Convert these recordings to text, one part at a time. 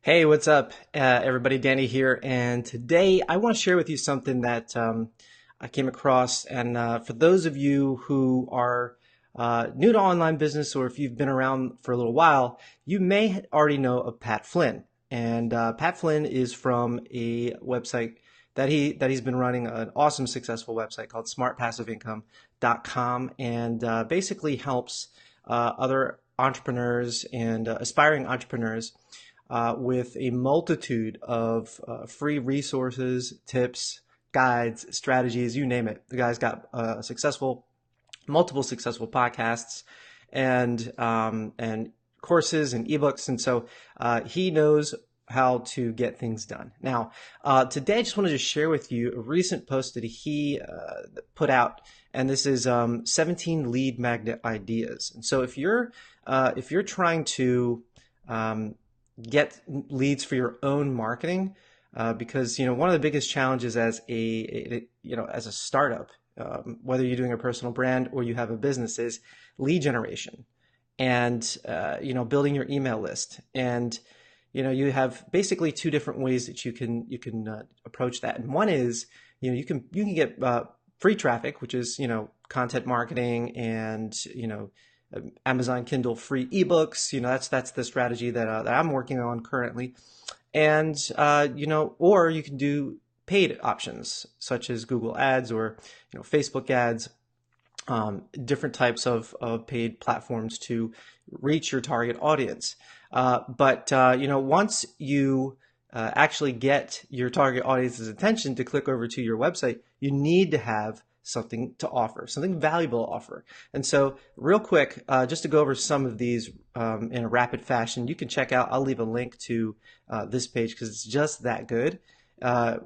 Hey, what's up, everybody? Danny here, and today I want to share with you something that I came across. And for those of you who are new to online business, or if you've been around for a little while, you may already know of Pat Flynn. And Pat Flynn is from a website that he's been running, an awesome, successful website called smartpassiveincome.com, and basically helps other entrepreneurs and aspiring entrepreneurs with a multitude of free resources, tips, guides, strategies, you name it. The guy's got multiple successful podcasts and courses and ebooks, and so he knows how to get things done. Now, today I just wanted to share with you a recent post that he put out, and this is 17 lead magnet ideas. And so if you're trying to get leads for your own marketing, because one of the biggest challenges as as a startup, whether you're doing a personal brand or you have a business, is lead generation and building your email list. And you have basically two different ways that you can approach that. And one is you can get free traffic, which is content marketing and Amazon Kindle free ebooks. That's the strategy that I'm working on currently. And or you can do paid options such as Google Ads or Facebook ads, different types of paid platforms to reach your target audience. But once you actually get your target audience's attention to click over to your website, you need to have something to offer, something valuable to offer. And so real quick, just to go over some of these in a rapid fashion, you can check out, I'll leave a link to this page because it's just that good. Let's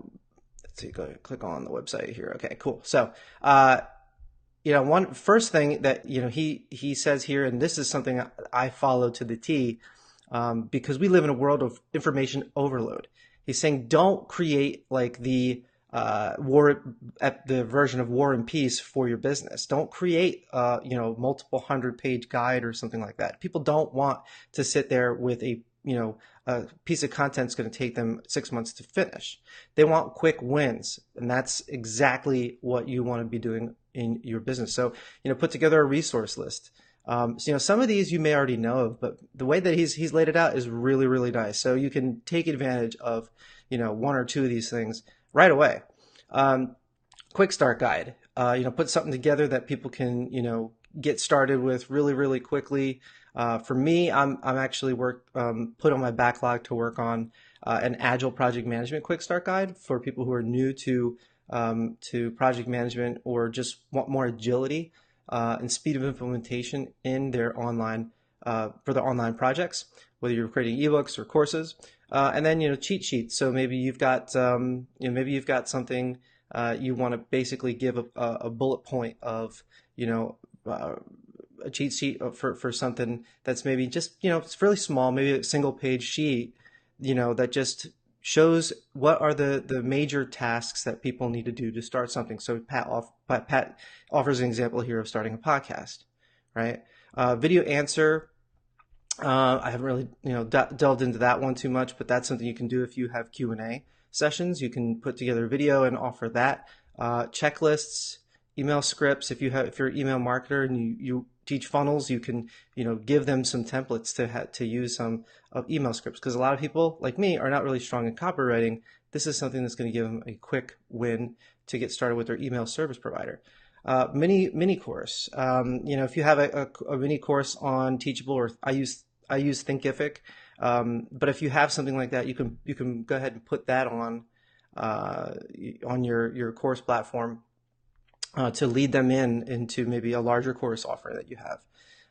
see, go ahead, click on the website here. Okay, cool. So, one first thing that, he says here, and this is something I follow to the T, because we live in a world of information overload. He's saying, don't create like the version of War and Peace for your business. Don't create multiple 100-page guide or something like that. People don't want to sit there with a piece of content that's going to take them 6 months to finish. They want quick wins, and that's exactly what you want to be doing in your business. So put together a resource list. Some of these you may already know of, but the way that he's laid it out is really, really nice. So you can take advantage of one or two of these things right away. Quick start guide. Put something together that people can get started with really, really quickly. For me, I'm actually put on my backlog to work on an agile project management quick start guide for people who are new to project management or just want more agility and speed of implementation in their online for their online projects, whether you're creating ebooks or courses. And then cheat sheets. So maybe you've got something you want to basically give a bullet point of a cheat sheet for something that's maybe just it's fairly small, maybe a single page sheet that just shows what are the major tasks that people need to do to start something. So Pat offers an example here of starting a podcast, right? Video answer. I haven't really delved into that one too much, but that's something you can do if you have Q&A sessions. You can put together a video and offer that. Checklists, email scripts. If you're an email marketer and you teach funnels, you can give them some templates to use some of email scripts, because a lot of people like me are not really strong in copywriting. This is something that's going to give them a quick win to get started with their email service provider. Mini course. If you have a mini course on Teachable, or I use Thinkific, but if you have something like that, you can go ahead and put that on your course platform to lead them into maybe a larger course offer that you have.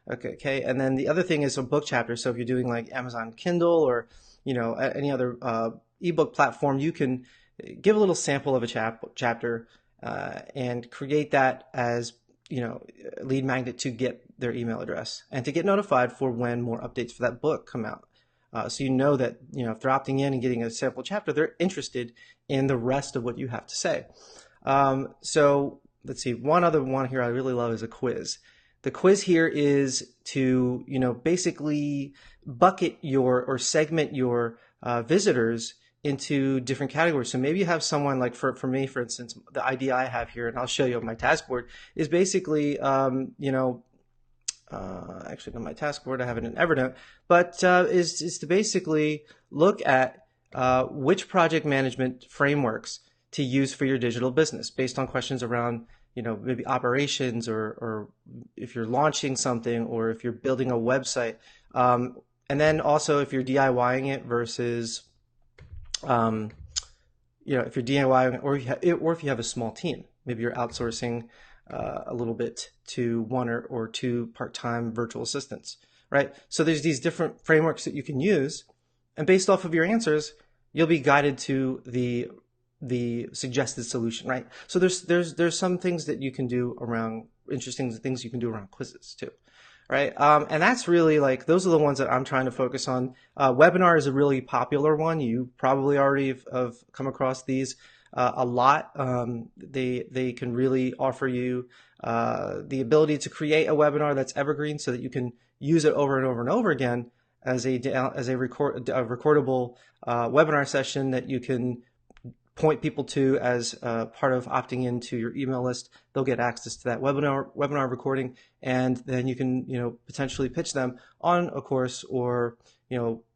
Okay. And then the other thing is a book chapter. So if you're doing like Amazon Kindle or any other ebook platform, you can give a little sample of a chapter and create that as lead magnet to get their email address and to get notified for when more updates for that book come out. So that if they're opting in and getting a sample chapter, they're interested in the rest of what you have to say. So let's see, one other one here I really love is a quiz. The quiz here is to, basically bucket your or segment your visitors into different categories. So maybe you have someone like for me, for instance, the idea I have here, and I'll show you on my task board, is basically, actually on my task board, I have it in Evernote, but is to basically look at which project management frameworks to use for your digital business based on questions around, maybe operations or if you're launching something or if you're building a website. And then also if you're DIYing it versus, if you're DIYing or if you have a small team, maybe you're outsourcing a little bit to one or two part-time virtual assistants, right? So there's these different frameworks that you can use, and based off of your answers, you'll be guided to the suggested solution, right? So there's some things that you can do around interesting things you can do around quizzes too, right? And that's really like those are the ones that I'm trying to focus on. Webinar is a really popular one. You probably already have come across these a lot. They can really offer you the ability to create a webinar that's evergreen, so that you can use it over and over and over again as a recordable webinar session that you can point people to as part of opting into your email list. They'll get access to that webinar recording, and then you can potentially pitch them on a course or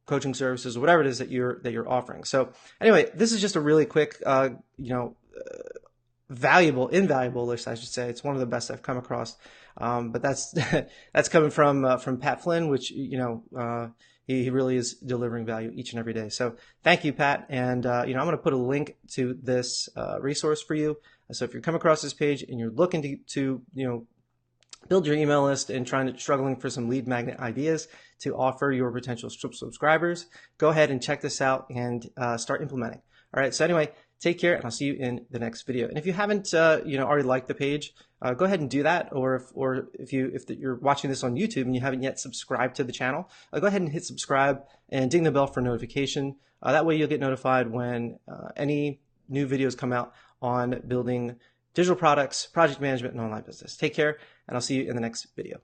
coaching services or whatever it is that you're offering. So anyway, this is just a really quick invaluable list, I should say. It's one of the best I've come across. But that's that's coming from Pat Flynn, which he really is delivering value each and every day. So thank you, Pat. And I'm going to put a link to this resource for you. So if you come across this page and you're looking to build your email list and struggling for some lead magnet ideas to offer your potential subscribers, go ahead and check this out and start implementing. All right. So anyway, take care, and I'll see you in the next video. And if you haven't, already liked the page, go ahead and do that. Or if you're watching this on YouTube and you haven't yet subscribed to the channel, go ahead and hit subscribe and ding the bell for notification. That way you'll get notified when any new videos come out on building digital products, project management, and online business. Take care, and I'll see you in the next video.